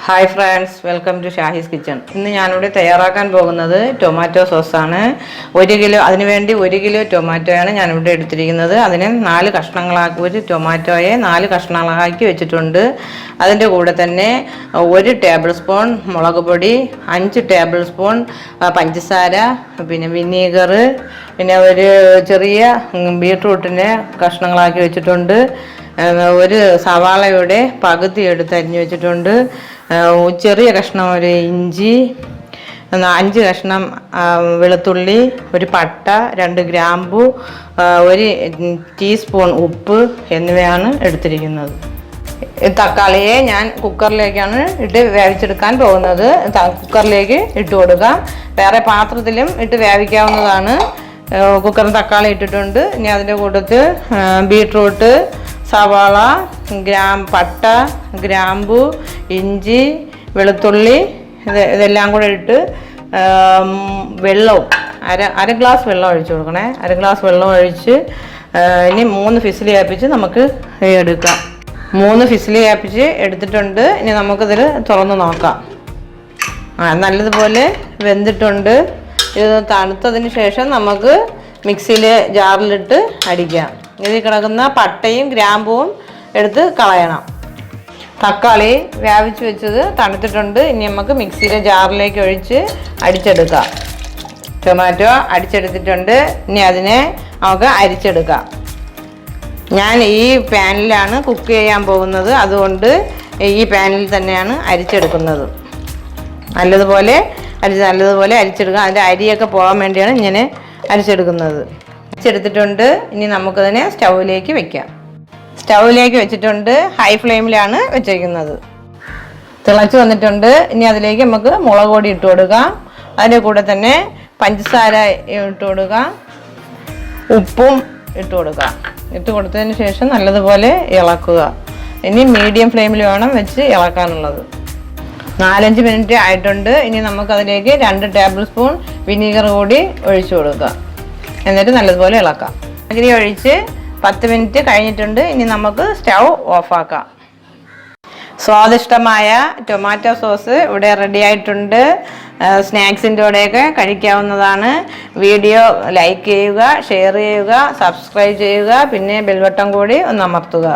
Hi friends, welcome to Shahis kitchen. ഇന്ന് ഞാൻ ഇവിടെ തയ്യാറാക്കാൻ പോകുന്നത് ടൊമാറ്റോ സോസ് ആണ്. 1 കിലോ അതിനു വേണ്ടി 1 കിലോ ടൊമാറ്റോയാണ് ഞാൻ ഇവിടെ എടുത്തിരിക്കുന്നത്. അതിനെ 4 കഷ്ണങ്ങളാക്കി ഒരു ടൊമാറ്റോയെ 4 കഷ്ണങ്ങളാക്കി വെച്ചിട്ടുണ്ട്. അതിന്റെ കൂടെ തന്നെ 1 ടേബിൾ സ്പൂൺ മുളക് പൊടി, 5 ടേബിൾ സ്പൂൺ പഞ്ചസാര, പിന്നെ വിനീഗർ, പിന്നെ ഒരു ചെറിയ ബീട്രൂട്ടിനെ കഷ്ണങ്ങളാക്കി വെച്ചിട്ടുണ്ട്. ഒരു സവാളയുടെ പകുതി എടുത്ത് അരിഞ്ഞു വെച്ചിട്ടുണ്ട്. ചെറിയ കഷ്ണം ഒരു ഇഞ്ചി, 5 കഷ്ണം വെളുത്തുള്ളി, ഒരു പട്ട, 2 ഗ്രാമ്പു, 1 ടീസ്പൂൺ ഉപ്പ് എന്നിവയാണ് എടുത്തിരിക്കുന്നത്. തക്കാളിയെ ഞാൻ കുക്കറിലേക്കാണ് ഇട്ട് വേവിച്ചെടുക്കാൻ പോകുന്നത്. കുക്കറിലേക്ക് ഇട്ട് കൊടുക്കാം. വേറെ പാത്രത്തിലും ഇട്ട് വേവിക്കാവുന്നതാണ്. കുക്കറിൽ തക്കാളി ഇട്ടിട്ടുണ്ട്. ഇനി അതിൻ്റെ കൂട്ടത്തിൽ ബീട്രൂട്ട്, സവാള, പട്ട, ഗ്രാമ്പു, ഇഞ്ചി, വെളുത്തുള്ളി ഇതെല്ലാം കൂടെ ഇട്ട് വെള്ളവും അര ഗ്ലാസ് വെള്ളം ഒഴിച്ച് കൊടുക്കണേ. അര ഗ്ലാസ് വെള്ളം ഒഴിച്ച് ഇനി 3 ഫിസിൽ കേൾപ്പിച്ച് നമുക്ക് എടുക്കാം. 3 ഫിസിൽ കേൾപ്പിച്ച് എടുത്തിട്ടുണ്ട്. ഇനി നമുക്കിതിൽ തുറന്ന് നോക്കാം. നല്ലതുപോലെ വെന്തിട്ടുണ്ട്. ഇത് തണുത്തതിന് ശേഷം നമുക്ക് മിക്സിയിൽ ജാറിലിട്ട് അടിക്കാം. ഇതിൽ കിടക്കുന്ന പട്ടയും ഗ്രാമ്പുവും എടുത്ത് കളയണം. തക്കാളി വേവിച്ച് വെച്ചത് തണുത്തിട്ടുണ്ട്. ഇനി നമുക്ക് മിക്സിയിലെ ജാറിലേക്ക് ഒഴിച്ച് അടിച്ചെടുക്കാം. ടൊമാറ്റോ അടിച്ചെടുത്തിട്ടുണ്ട്. ഇനി അതിനെ നമുക്ക് അരിച്ചെടുക്കാം. ഞാൻ ഈ പാനിലാണ് കുക്ക് ചെയ്യാൻ പോകുന്നത്. അതുകൊണ്ട് ഈ പാനിൽ തന്നെയാണ് അരിച്ചെടുക്കുന്നത്. നല്ലതുപോലെ അരിച്ചെടുക്കുക. അതിൻ്റെ അരിയൊക്കെ പോകാൻ വേണ്ടിയാണ് ഇങ്ങനെ അരിച്ചെടുക്കുന്നത്. അരിച്ചെടുത്തിട്ടുണ്ട്. ഇനി നമുക്കതിനെ സ്റ്റൗവിലേക്ക് വെക്കാം. സ്റ്റൗവിലേക്ക് വെച്ചിട്ടുണ്ട്. ഹൈ ഫ്ലെയിമിലാണ് വെച്ചിരിക്കുന്നത്. തിളച്ച് വന്നിട്ടുണ്ട്. ഇനി അതിലേക്ക് നമുക്ക് മുളക് പൊടി ഇട്ട് കൊടുക്കാം. അതിൻ്റെ കൂടെ തന്നെ പഞ്ചസാര ഇട്ട് കൊടുക്കാം. ഉപ്പും ഇട്ട് കൊടുക്കാം. ഇട്ട് കൊടുത്തതിന് ശേഷം നല്ലതുപോലെ ഇളക്കുക. ഇനി മീഡിയം ഫ്ലെയിമിൽ വേണം വെച്ച് ഇളക്കാനുള്ളത്. 4-5 മിനിറ്റ് ആയിട്ടുണ്ട്. ഇനി നമുക്കതിലേക്ക് 2 ടേബിൾ സ്പൂൺ വിനീഗർ കൂടി ഒഴിച്ചു കൊടുക്കാം. എന്നിട്ട് നല്ലതുപോലെ ഇളക്കാം. വിനഗിരി ഒഴിച്ച് 10 മിനിറ്റ് കഴിഞ്ഞിട്ടുണ്ട്. ഇനി നമുക്ക് സ്റ്റൗ ഓഫാക്കാം. സ്വാദിഷ്ടമായ ടൊമാറ്റോ സോസ് ഇവിടെ റെഡി ആയിട്ടുണ്ട്. സ്നാക്സിൻ്റെ കൂടെയൊക്കെ കഴിക്കാവുന്നതാണ്. വീഡിയോ ലൈക്ക് ചെയ്യുക, ഷെയർ ചെയ്യുക, സബ്സ്ക്രൈബ് ചെയ്യുക, പിന്നെ ബെൽ ബട്ടൺ കൂടി ഒന്ന് അമർത്തുക.